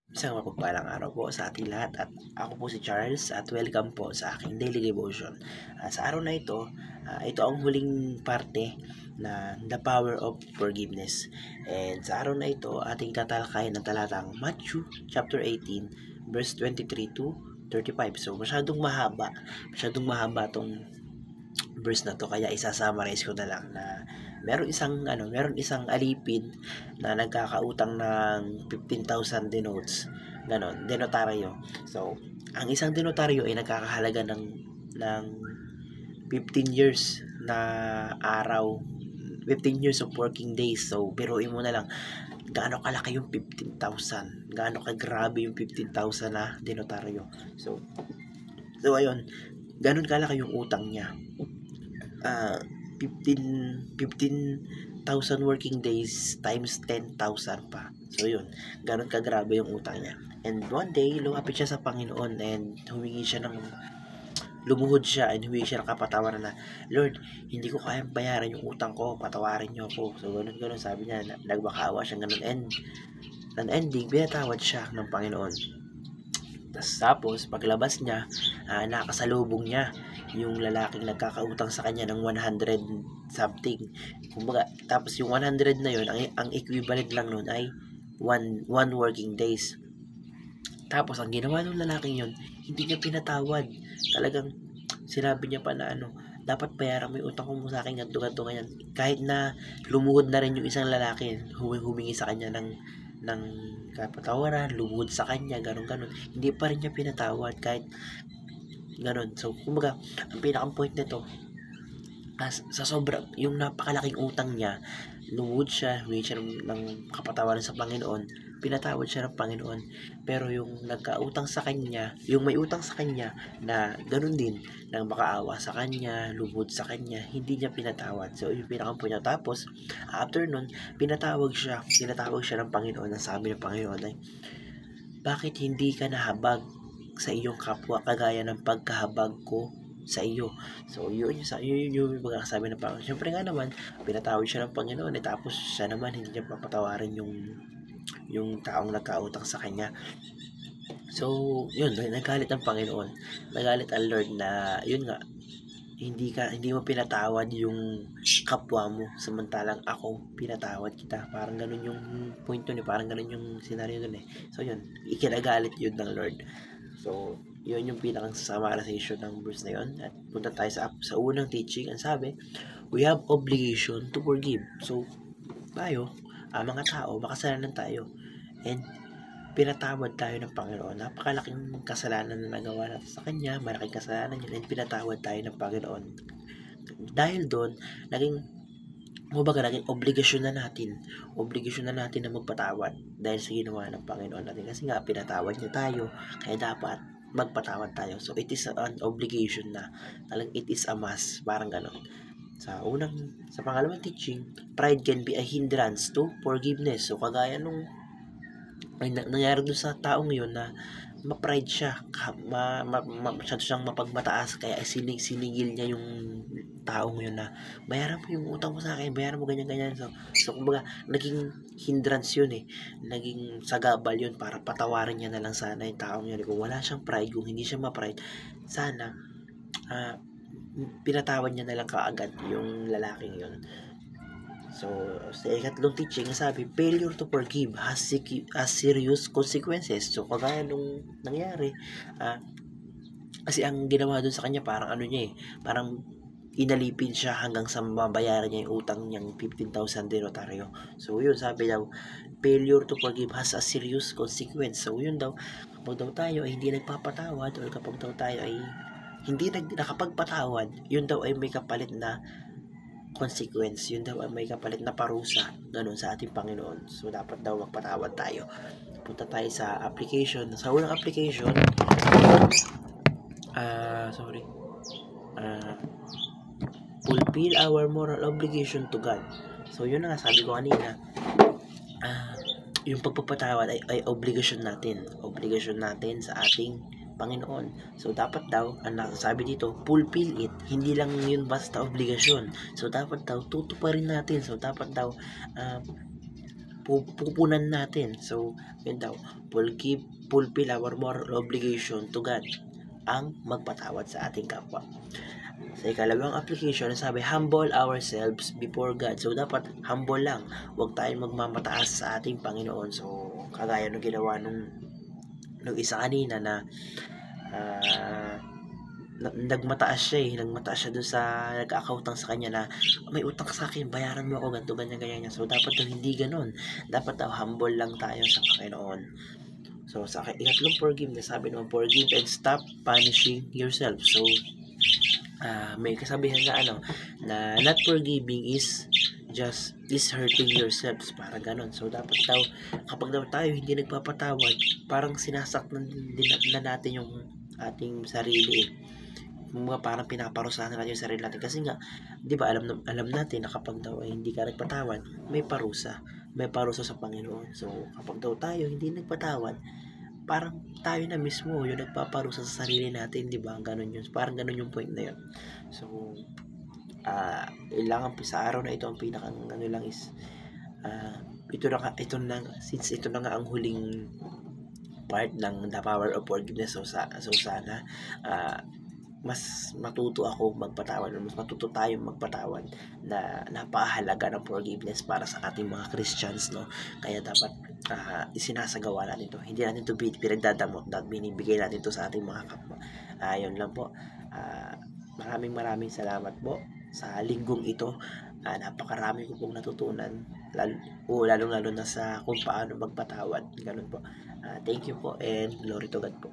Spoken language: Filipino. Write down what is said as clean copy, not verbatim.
Isang mapagpalang araw po sa ating lahat at ako po si Charles at welcome po sa aking daily devotion. Sa araw na ito, ito ang huling parte na The Power of Forgiveness. And sa araw na ito, ating tatalakayin ang talatang Matthew chapter 18 verse 23 to 35. So masyadong mahaba tong verse na to, kaya isa-summarize ko na lang na meron isang alipin na nagkakautang ng 15,000 denotes, denotaryo. So ang isang denotaryo ay nagkakahalaga ng 15 years na araw, 15 years of working days. So biruin mo na lang gaano kalaki yung 15,000, gaano kagrabe yung 15,000 na denotaryo. So ayun, ganun kalaki yung utang niya. 15,000 working days times 10,000 pa. So yun, ganun kagrabe yung utang niya. And one day, lumapit siya sa Panginoon and lumuhod siya and humingi siya ng kapatawaran na, Lord, hindi ko kayang bayaran yung utang ko, patawarin niyo ako. So ganun, sabi niya, nagbakaawa siya ganun, and ang ending, binatawad siya ng Panginoon. Tapos paglabas niya, nakasalubong niya yung lalaking nagkakautang sa kanya ng 100 something. Kumbaga, tapos yung 100 na yun, ang equivalent lang nun ay one working days. Tapos ang ginawa ng lalaking yun, hindi niya pinatawad. Talagang sinabi niya pa na dapat bayaran mo yung utang mo sa akin, ganto ganyan. Kahit na lumuhod na rin yung isang lalaki, humingi sa kanya ng kapatawaran, lumuhod sa kanya, ganun, hindi pa rin niya pinatawad kahit ganun. So kumbaga, ang pinakang point nito, sa sobrang yung napakalaking utang niya, lumuhod siya, humingi siya ng kapatawaran sa Panginoon, pinatawad siya ng Panginoon. Pero yung nagkautang sa kanya, yung may utang sa kanya na ganun din, nang makaawa sa kanya, lumuhod sa kanya, hindi niya pinatawad. So yung pinakang point niya. Tapos after nun, pinatawag siya ng Panginoon. Ang sabi ng Panginoon ay, bakit hindi ka nahabag sa iyong kapwa kagaya ng pagkahabag ko sa iyo? So yun yung pagkakasabi ng Panginoon. Siyempre nga naman, pinatawad siya ng Panginoon, tapos siya naman hindi niya papatawarin yung taong nagkautang sa kanya. So yun, nagalit ang Panginoon, nagalit ang Lord na yun nga, hindi mo pinatawad yung kapwa mo, samantalang ako pinatawad kita. Parang ganun yung point yun, parang ganun yung scenario dun. So yun, ikinagalit yun ng Lord. So yun yung pinakang summarization ng verse na yun. At punta tayo sa unang teaching. Ang sabi, we have obligation to forgive. So tayo, mga tao, makasalanan tayo, and pinatawad tayo ng Panginoon. Napakalaking kasalanan na nagawa natin sa Kanya, malaking kasalanan yun, and pinatawad tayo ng Panginoon. Dahil doon, naging obligasyon na natin na magpatawad dahil sa ginawa ng Panginoon natin. Kasi nga, pinatawad niya tayo, kaya dapat magpatawad tayo. So, it is an obligation na. Talagang it is a must. Parang ganon. Sa pangalawang teaching, pride can be a hindrance to forgiveness. So, kagaya nung nangyari doon sa taong yun na ma-pride siya, masyado siyang mapagmataas, kaya sinigil niya yung taong yun na bayaran mo yung utang mo sa akin, bayaran mo ganyan. So kumbaga, naging hindrance yun naging sagabal yun para patawarin niya na lang sana yung taong yun. Kung wala siyang pride, kung hindi siya ma-pride, sana pinatawad niya na lang kaagad yung lalaking yun. So, sa ikatlong teaching, sabi, failure to forgive has serious consequences. So, kagaya nung nangyari, kasi ang ginawa dun sa kanya, parang parang inalipin siya hanggang sa mabayaran niya yung utang niyang 15,000 denotaryo. So, yun, sabi daw, failure to forgive has a serious consequence. So, yun daw, kapag daw tayo ay hindi nagpapatawad, or kapag daw tayo ay hindi nakapagpatawad, yun daw ay may kapalit na consequence, yun daw ay may kapalit na parusa, ganun sa ating Panginoon. So dapat daw magpatawad tayo. Punta tayo sa application. Sa unang application, fulfill our moral obligation to God. So yun na nga, sabi ko kanina, yung pagpapatawad ay obligasyon natin sa ating Panginoon. So dapat daw, ang sabi dito, fulfill it. Hindi lang yun basta obligasyon. So dapat daw tutuparin natin. So dapat daw pupunan natin. So, yun daw, fulfill our moral obligation to God, ang magpatawad sa ating kapwa. Sa ikalawang application, sabi, humble ourselves before God. So, dapat humble lang. Huwag tayong magmamataas sa ating Panginoon. So, kagaya nung ginawa nung isa kanina na nagmataas siya dun sa nag-accountan sa kanya na may utang sa akin, bayaran mo ako, ganito, ganyan. So, dapat daw hindi ganun. Dapat daw humble lang tayo sa Panginoon. So, sa ikatlong forgiveness, sabi naman, forgive and stop punishing yourself. So, may kasabihan na not forgiving is hurting yourselves, para ganon. So, dapat daw, kapag daw tayo hindi nagpapatawad, parang sinasaktan din na natin yung ating sarili. Parang pinaparusahan natin yung sarili natin kasi nga, di ba, alam natin na kapag daw ay hindi ka nagpatawad, may parusa sa Panginoon. So, kapag daw tayo hindi nagpatawad, parang tayo na mismo yung nagpaparusa sa sarili natin, di ba? Ganun yun, parang ganun yung point na yun. So, kailangan sa araw na ito, ang pinakang lang is since ito na nga ang huling part ng The Power of Forgiveness. So sana mas matuto ako magpatawad, mas matuto tayong magpatawad, na napakahalaga ng forgiveness para sa ating mga Christians, no? Kaya dapat isinasagawa natin ito. Hindi natin ito pinagdadamot, binibigay natin ito sa ating mga kapwa. Yun lang po. Maraming salamat po sa linggong ito. Napakarami ko pong natutunan, lalong-lalo na sa kung paano magpatawad. Ganun po. Thank you po, and glory to God po.